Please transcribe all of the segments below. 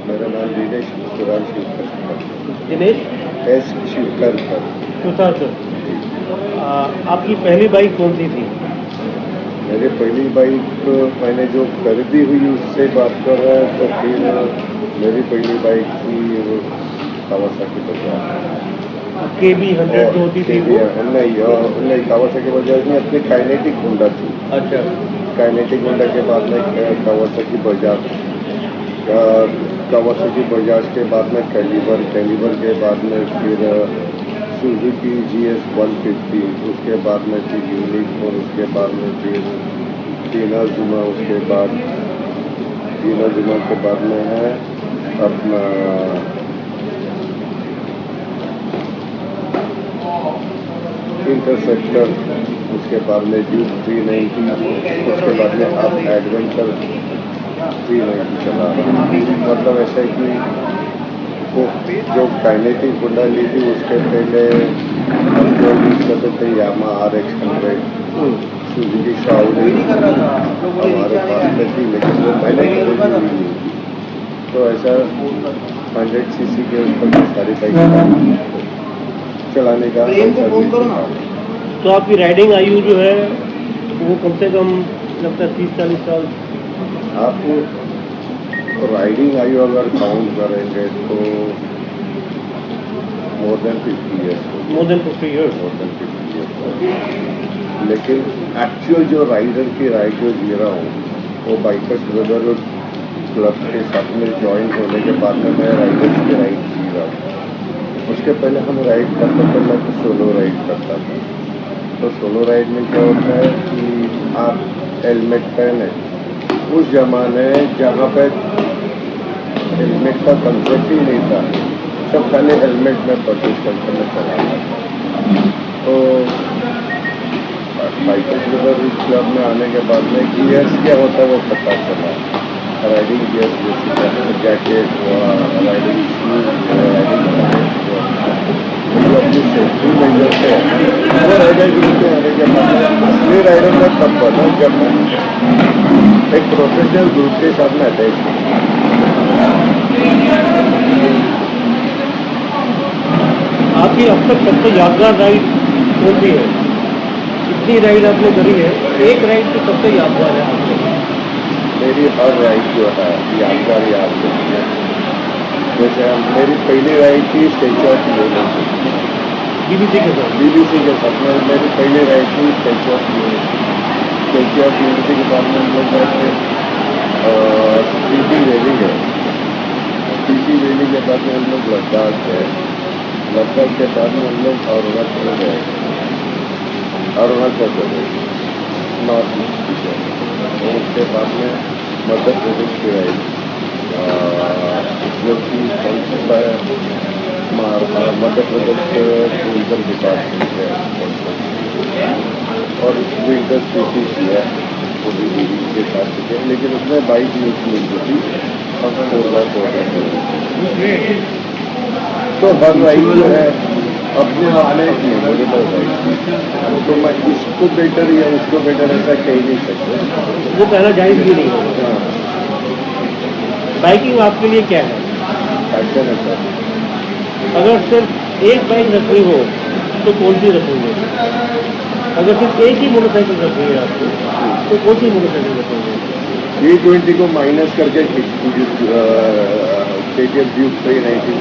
मेरा नाम दिनेश सुराज Shivkar. Dinesh S Shivkar. Sutar sir, आपकी पहली बाइक कौन सी थी? मेरी पहली बाइक मैंने जो खरीदी हुई उससे बात कर रहा है, तो फिर मेरी पहली बाइक थी वो कावासाकी बजाज। KB 100 जो होती थी वो? नहीं, कावासाकी बजाज में अपनी काइनेटिक होंडा थी। अच्छा। काइनेटिक होंडा के बाद में कावासाकी बजाज, कावासाकी बजाज के बाद में कैलिबर के बाद में फिर सुजुकी GS 150, उसके बाद में फिर यूनिक, और उसके बाद में फिर टीना जुमा, उसके बाद टीना जुमा के बाद में है अपना इंटरसेप्टर, उसके बाद में ड्यूक 390, उसके बाद में अब एडवेंचर 390 चला रहा है। मतलब ऐसा है कि वो जो काइनेटिक होंडा ली थी उसके पहले हम जो यूज करते थे यामा RX 100, सुजुकी शाओलिन हमारे पास में थी, लेकिन वो मैंने खरीदी हुई नहीं थी। तो ऐसा 100cc के ऊपर की सारी बाइक चलाने का तो आपकी राइडिंग आयु जो है वो कम से कम लगता है 30-40 साल? आप राइडिंग आयु अगर काउंट करेंगे तो more than 50 years. More than 50 years. लेकिन एक्चुअल जो राइडर की राइड जो जी रहा हूँ वो बाइकर्स ब्रदरहुड क्लब के साथ में ज्वाइन होने के बाद में मैं राइडर्स की राइड जी रहा हूँ। उसके पहले हम राइड करते थे, मैं तो सोलो राइड करता था। तो सोलो राइड में क्या होता है कि आप हेलमेट पहने, उस जमाने जहाँ पे हेलमेट का कंसेप्ट ही नहीं था, सब पहले हेलमेट में पार्टिसिपेंट में चला था। तो बाइकर्स ब्रदरहुड क्लब में आने के बाद में गियर्स क्या होता है वो पता चला। राइडिंग गियर्स जैसे जैकेट हुआ, राइडिंग शूज हुआ, राइडिंग जो अपनी सेफ्टी मेजर थे वो राइडर ग्रुप में आने के बाद असली राइडर में तब बना जब मैं एक प्रोफेशनल ग्रुप के साथ में अटैच हूँ। आपकी अब तक सबसे यादगार राइड कौन सी है? इतनी राइड आपने करी है, एक राइड तो सबसे यादगार है आपको? मेरी हर राइड जो है यादगार याद होती है। जैसे मेरी पहली राइड थी स्टैच्यू ऑफ यूनिटी, BBC के साथ? BBC के साथ में मेरी पहली राइड थी statue of unity. Statue of unity के बाद में हम लोग गए थे स्पीति वैली गए। स्पीति वैली के बाद में हम लोग लद्दाख गए। लद्दाख के बाद में हम लोग अरुणाचल गए, अरुणाचल प्रदेश नॉर्थ ईस्ट की गए। और उसके बाद में मध्य प्रदेश की राइड जो कि मध्य प्रदेश के टूरिज्म डिपार्टमेंट है, और विंटर स्पीति किया वो भी दीदी के साथ किया, लेकिन उसमें बाइक यूज नहीं की थी, हम 4x4 तो हर राइड जो है अपने आप में मेमोरेबल राइड। तो मैं इसको बेटर या उसको बेटर ऐसा कह नहीं सकता, वो कहना जायज़ भी नहीं होगा। बाइकिंग आपके लिए क्या है? पैशन है सर। अगर सिर्फ एक बाइक रखनी हो तो कौन सी रखेंगे? अगर सिर्फ एक ही मोटरसाइकिल रखनी है आपको तो कौन सी मोटरसाइकिल रखेंगे? E20 को माइनस करके KTM ड्यूक 390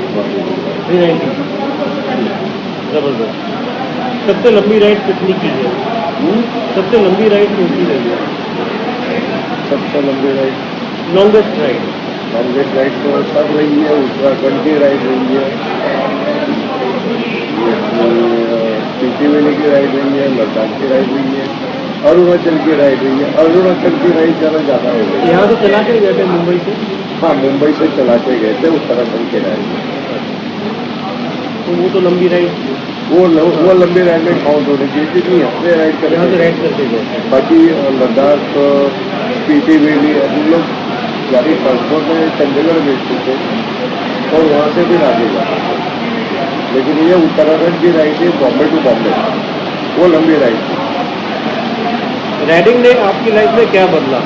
जबरदस्त। सबसे लंबी राइड कितनी की है? सबसे लंबी राइड कौन सी रही है? सबसे लंबी राइड लॉन्गेस्ट राइड तो सब रही है, उत्तराखंड की राइड रही है, स्पीति वैली की राइड रही है, लद्दाख की राइड रही है, अरुणाचल की राइड रही है। अरुणाचल की राइड ज़्यादा हो गई। यहाँ से चला के गए थे मुंबई से? हाँ, मुंबई से चला के गए थे उत्तराखंड की राइड। तो वो तो लंबी राइड, वो लंबी राइड में काउंट होने चाहिए, जितनी अपने राइड करते यहाँ से राइड करते गए। बाकी लद्दाख स्पीति वैली हम लोग गाड़ी ट्रांसपोर्ट में चंडीगढ़ भेजते थे और वहाँ से फिर आगे जाते थे। लेकिन ये उत्तराखंड की राइड है बॉम्बे टू बॉम्बे, वो लंबी राइड थी। राइडिंग ने आपकी लाइफ में क्या बदला?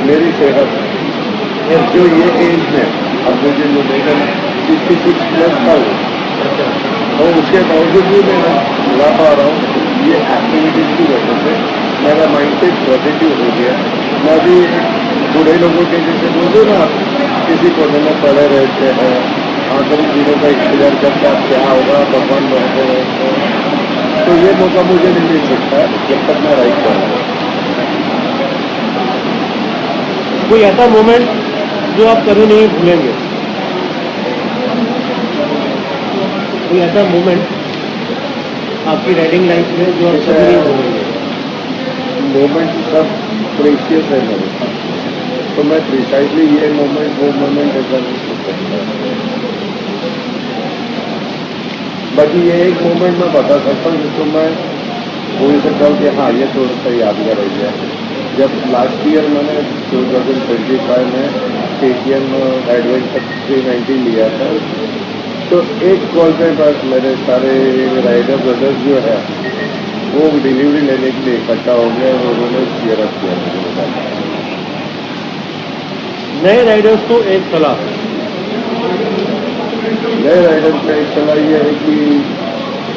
मेरी सेहत, जो ये एज में अब मुझे जो देखा ना 66+ था वो, और उसके बावजूद भी मैं ला पा रहा हूँ। ये एक्टिविटीज की वजह से मेरा माइंड सेट पॉजिटिव हो गया। मैं भी बूढ़े लोगों के जैसे बोलते ना, किसी कोने में पड़े रहते हैं, आखिरी दिनों का इंतजार करता क्या होगा, भगवान बनते रहते हैं। तो ये मौका मुझे नहीं मिल सकता जब तक मैं राइड कर रहा हूँ। कोई ऐसा मोमेंट जो आप कभी नहीं भूलेंगे? कोई ऐसा मोमेंट आपकी राइडिंग लाइफ में जो आप कभी नहीं भूलेंगे? मोमेंट सब प्रेशियस है मेरे पास, तो मैं प्रिसाइजली ये मोमेंट वो मोमेंट ऐसा नहीं सोच सकता। बाकी ये एक मोमेंट मैं बता सकता हूँ जिसको मैं बोल सकता हूँ कि हाँ ये थोड़ा सा यादगार रह गया। जब लास्ट ईयर मैंने 2025 में KTM एडवेंचर 390 लिया था, तो एक कॉल पे बस मेरे सारे राइडर ब्रदर्स जो है वो डिलीवरी लेने के लिए इकट्ठा हो गए और उन्होंने चीयर अप किया मुझे बताया। नए राइडर्स को एक सलाह। नए राइडर का एक सलाह ये है कि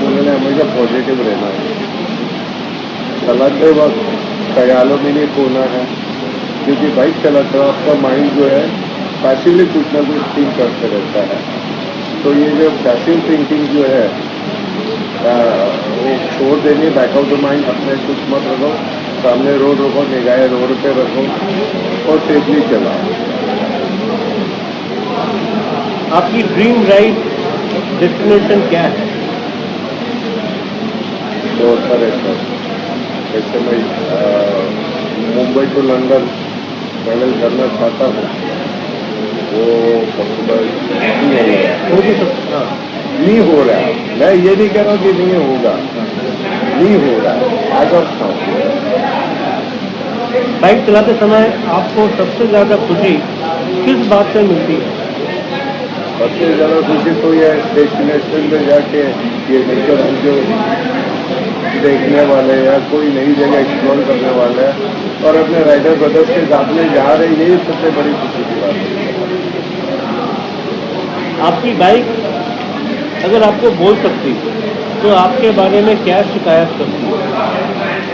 उन्होंने हमेशा पॉजिटिव रहना है, चलाते वक्त ख्यालों में नहीं खोना है, क्योंकि बाइक चलाते वक्त आपका माइंड जो है पैसिवली कुछ ना कुछ थिंक करते रहता है। तो ये जो पैसिव थिंकिंग जो है वो छोड़ देनी, बैक ऑफ द माइंड, अपने कुछ मत रखो, सामने रोड रखो, निगाहें रोड पे रखो और सेफली चलाओ। आपकी ड्रीम राइड डेस्टिनेशन क्या है? बहुत सारे सर, जैसे मैं मुंबई टू लंदन ट्रैवल करना चाहता हूँ, वो पॉसिबल नहीं हो रहा है। मैं ये नहीं कह रहा हूँ कि नहीं होगा, नहीं हो रहा है एज ऑफ नाउ। बाइक चलाते समय आपको सबसे ज़्यादा खुशी किस बात से मिलती है? सबसे ज़्यादा खुशी तो यह डेस्टिनेशन पे जाके ये नेचर जो देखने वाले या कोई नई जगह एक्सप्लोर करने वाले हैं और अपने राइडर ब्रदर्स के साथ में जा रहे हैं, यही सबसे बड़ी खुशी की बात है। आपकी बाइक अगर आपको बोल सकती तो आपके बारे में क्या शिकायत करती?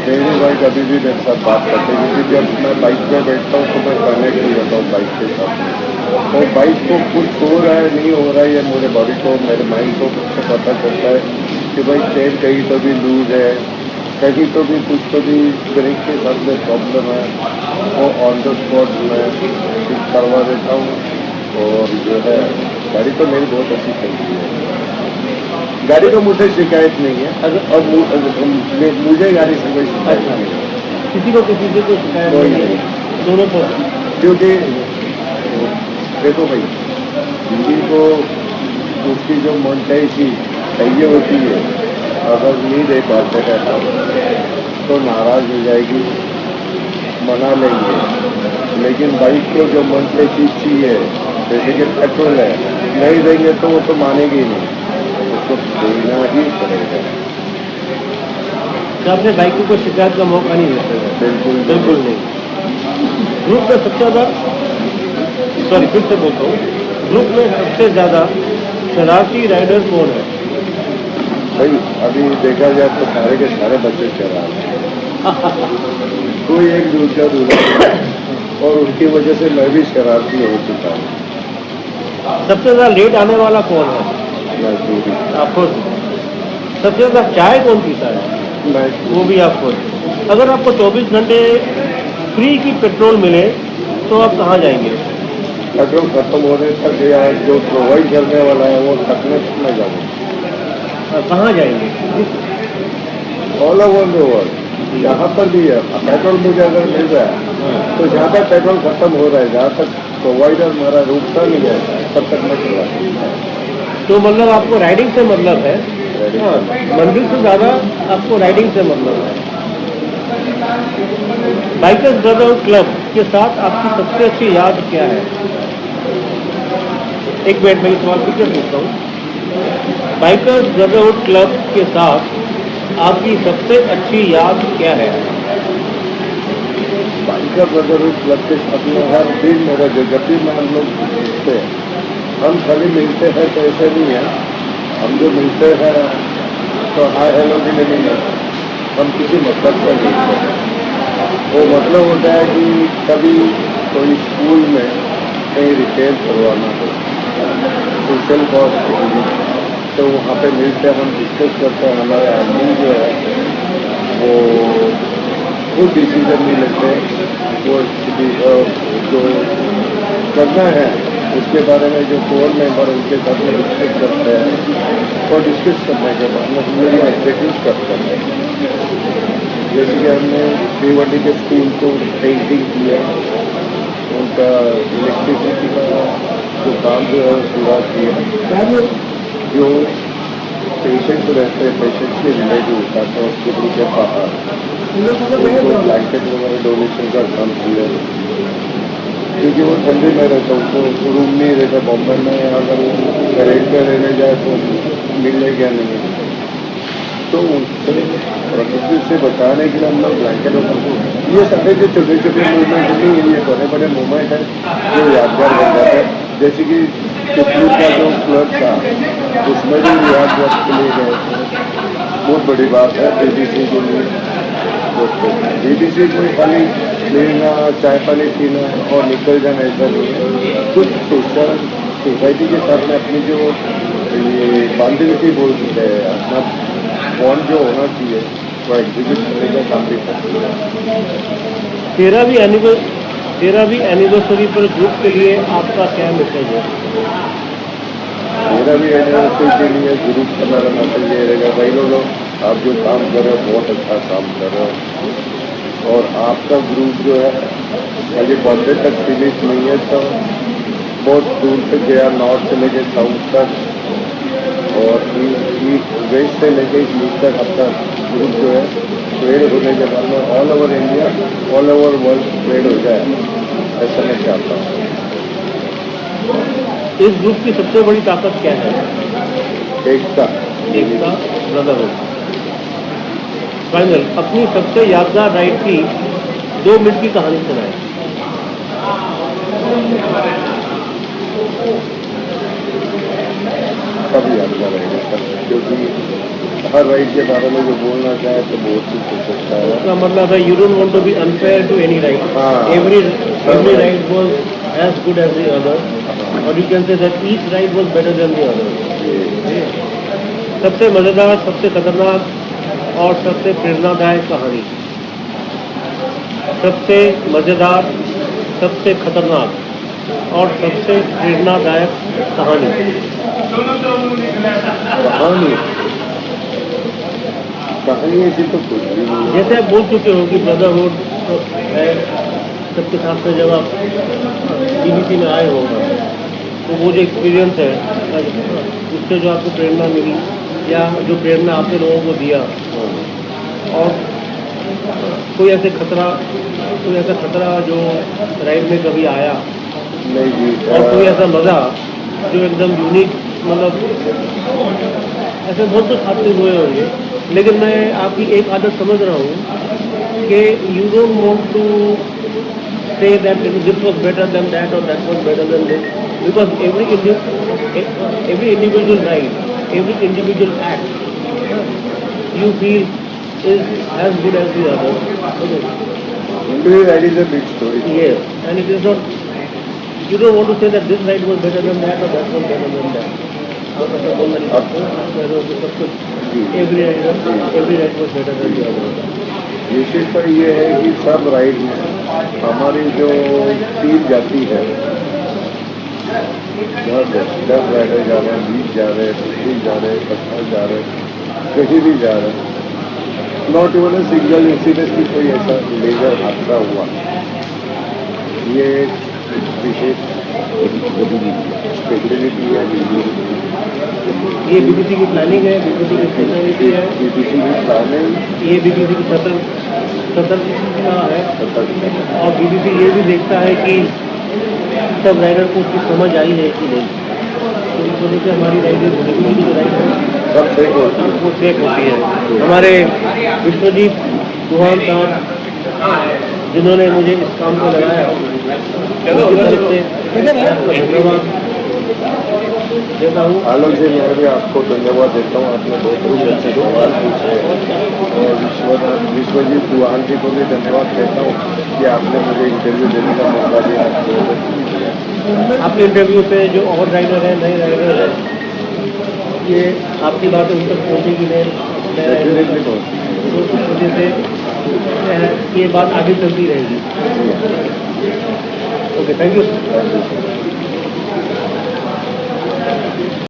मेरी बाइक अभी भी मेरे साथ बात करती है, क्योंकि जब मैं बाइक पे बैठता हूँ तो मैं कनेक्ट हो जाता हूँ बाइक के साथ। और बाइक को कुछ हो रहा है नहीं हो रहा है, ये मेरे बॉडी को, मेरे माइंड को मुझसे पता चलता है कि भाई चेन कहीं तो भी लूज है, कहीं तो भी कुछ तो भी ब्रेक के साथ में प्रॉब्लम है, वो ऑन द स्पॉट मैं ठीक करवा देता हूँ। और जो है गाड़ी तो मेरी बहुत अच्छी चलती है, गाड़ी तो मुझसे शिकायत नहीं है। और मुझे गाड़ी से कोई शिकायत नहीं है, किसी को किसी से कोई शिकायत कोई नहीं है, दोनों को। क्योंकि देखो भाई, किसी को उसकी जो मनचाही चीज चाहिए होती है, अगर नहीं दे पाते हैं तो नाराज हो जाएगी, मना लेंगे। लेकिन बाइक को जो मन से चीज चाहिए, जैसे कि पेट्रोल है, नहीं देंगे तो वो तो मानेगी ही नहीं, उसको देना ही पड़ेगा। तो आपने बाइक को कोई शिकायत का मौका नहीं देते? बिल्कुल बिल्कुल नहीं। ग्रुप में सबसे ज़्यादा, सॉरी फिर से बोलता हूँ, ग्रुप में सबसे ज़्यादा शरारती राइडर कौन है? भाई अभी देखा जाए तो सारे के सारे बच्चे शराब कोई एक दूसरा दूसरा, और उनकी वजह से मैं भी शरारती हो चुका हूँ। सबसे ज़्यादा लेट आने वाला कौन है? मैं दूरी, आप खुद। सबसे ज़्यादा चाय कौन पीता है? मैं वो भी आप खुद। अगर आपको 24 घंटे फ्री की पेट्रोल मिले तो आप कहाँ जाएंगे? पेट्रोल खत्म होने तक या जो प्रोवाइड करने वाला है वो तकने तक मैं जाऊँगा। कहाँ जाएंगे? ऑल ओवर द वर्ल्ड, यहाँ पर भी है पेट्रोल। मुझे अगर मिल रहा है तो जहाँ पर पेट्रोल खत्म हो रहा है, जहाँ तक प्रोवाइडर हमारा रुकता नहीं है, तब तक मैं चला सकता हूँ। तो मतलब आपको राइडिंग से मतलब है? हाँ, मंदिर से ज़्यादा आपको राइडिंग से मतलब है। बाइकर्स ब्रदरहुड क्लब के साथ आपकी सबसे अच्छी याद क्या है? एक मिनट में ये सवाल फिर से पूछता हूँ। बाइकर्स ब्रदरहुड क्लब के साथ आपकी सबसे अच्छी याद क्या है? बाइक इसका ब्रदरहुड क्लब के साथ में हर दिन मेरा जब भी मैं हम लोग मिलते हैं, हम खाली मिलते हैं तो ऐसे नहीं है, हम जो मिलते हैं तो हाय हेलो भी नहीं है, हम किसी मतलब से मिलते हैं। वो मतलब होता है कि कभी कोई स्कूल में कहीं रिपेयर करवाना हो, सोशल कॉज के लिए, तो वहाँ पे मिलते हैं, हम डिस्कस करते हैं। हमारे आदमी जो है वो खुद डिसीजन नहीं लेते, वो जो करना है उसके बारे में जो कोर मेंबर उनके साथ में डिस्कस करते हैं, और डिस्कस करने के बाद में हम लोग एग्जीक्यूट करते हैं। जैसे कि हमने श्रीवटी के स्कूल को पेंटिंग किया, उनका इलेक्ट्रिसिटी का जो काम जो है पूरा किया, जो पेशेंट रहते हैं, पेशेंट के रिलेटिव होता है हॉस्पिटल के बाहर, उनको ब्लैंकेट वगैरह डोनेशन का काम किया, क्योंकि वो ठंडी में रहता, उनको रूम नहीं रहता बॉम्बे में, अगर वो रेंट में रहने जाए तो मिलेगा नहीं, तो उससे प्रकृति से बचाने के लिए हम लोग ब्लैंकेट वगैरह, ये सारे जो छोटे छोटे मूवमेंट नहीं है, ये बड़े बड़े मूवमेंट है जो यादगार बन जाते हैं। जैसे कि पिछली का जो क्लब था उसमें भी रियाज वक्त के लिए गए थे, बहुत बड़ी बात है बीबीसी के लिए। बीबीसी कोई खाली लेना, चाय पानी पीना और निकल जाना ऐसा नहीं है, कुछ सोसाइटी के साथ में अपनी जो ये बांधिविटी बोल सकते हैं, अपना बॉन्ड जो होना चाहिए वो एग्जीक्यूट करने का काम भी करती है। तेरह भी एनिवर्सरी पर ग्रुप के लिए आपका क्या मैसेज है? मेरा भी एनिवर्सरी के लिए ग्रुप का मेरा मैसेज ये रहेगा, भाई लोग आप जो काम कर रहे हो बहुत अच्छा काम कर रहे हो, और आपका ग्रुप जो है खाली बॉम्बे तक सीमित नहीं है, तो बहुत दूर तक गया, नॉर्थ से लेके साउथ तक और वेस्ट से लेके ईस्ट तक आपका ग्रुप जो है स्प्रेड होने के बाद में all over India, all over world spread हो जाए, ऐसा मैं चाहता हूँ। इस ग्रुप की सबसे बड़ी ताकत क्या है? एकता, ब्रदरहुड। फाइनल, अपनी सबसे यादगार राइड की 2 मिनट की कहानी सुनाए। सब यादगार रहेगा सर, क्योंकि हर राइड के बारे में जो बोलना चाहे तो बहुत कुछ हो सकता है। इसका मतलब है you don't want to be unfair to any ride, every ride was as good as the other, और you can say that each ride was better than the other. सबसे मजेदार, सबसे खतरनाक और सबसे प्रेरणादायक कहानी। सबसे मजेदार, सबसे खतरनाक और सबसे प्रेरणादायक कहानी। कहानी ऐसी तो कुछ भी नहीं है। जैसे आप बोल चुके हो कि ब्रदरहुड है, सबके साथ में जब आप बीबीसी में आए हो तो वो जो एक्सपीरियंस है उससे जो आपको प्रेरणा मिली या जो प्रेरणा आपने लोगों को दिया, और कोई ऐसा खतरा जो राइड में कभी आया नहीं जी, और कोई ऐसा मज़ा जो एकदम यूनिक, मतलब ऐसे बहुत कुछ हादसे हुए होंगे, लेकिन मैं आपकी एक आदत समझ रहा हूँ कि you don't want to say that this was better than that or that was better than this, because every individual ride, every individual act you feel is as good as the other. Okay. Every ride is a big story. Yes, and it is not, you don't want to say that this ride was better than that or that was better than that. Every ride was better than the other. विशेषता ये है कि सब ride में हमारी जो team जाती है, 10 राइडर जा रहे हैं, 20 जा रहे हैं, 25 जा रहे हैं, 50 जा रहे हैं, कहीं भी जा रहे हैं, not even a single incident की कोई ऐसा मेजर हादसा हुआ, ये विशेष स्पेशलिटी है। ये बीबीसी की प्लानिंग है, बीबीसी की स्पेशलिटी है, बीबीसी की प्लानिंग, ये बीबीसी की सतर्कता है, और बीबीसी ये भी देखता है कि सब राइडर को उसकी समझ आई है कि नहीं, तो इस वजह से हमारी राइडर बीबीसी की जो राइड है सब सेफ होती है, वो सेफ होती है। हमारे विश्वजीत चौहान साहब जिन्होंने मुझे इस काम को लगाया, उनकी तरफ से धन्यवाद देता हूँ। आलोक जी, मैं भी आपको धन्यवाद देता हूँ। आपने बहुत ही अच्छे सवाल पूछे और विश्वजीत चौहान जी को भी धन्यवाद देता हूँ कि आपने मुझे इंटरव्यू देने का मौका दिया। आपके इंटरव्यू पे जो और राइडर है, नए राइडर है, ये आपकी बातें उन तक पहुँचेगी नहीं, तो उस वजह से ये बात आगे चलती रहेगी। Okay, thank you.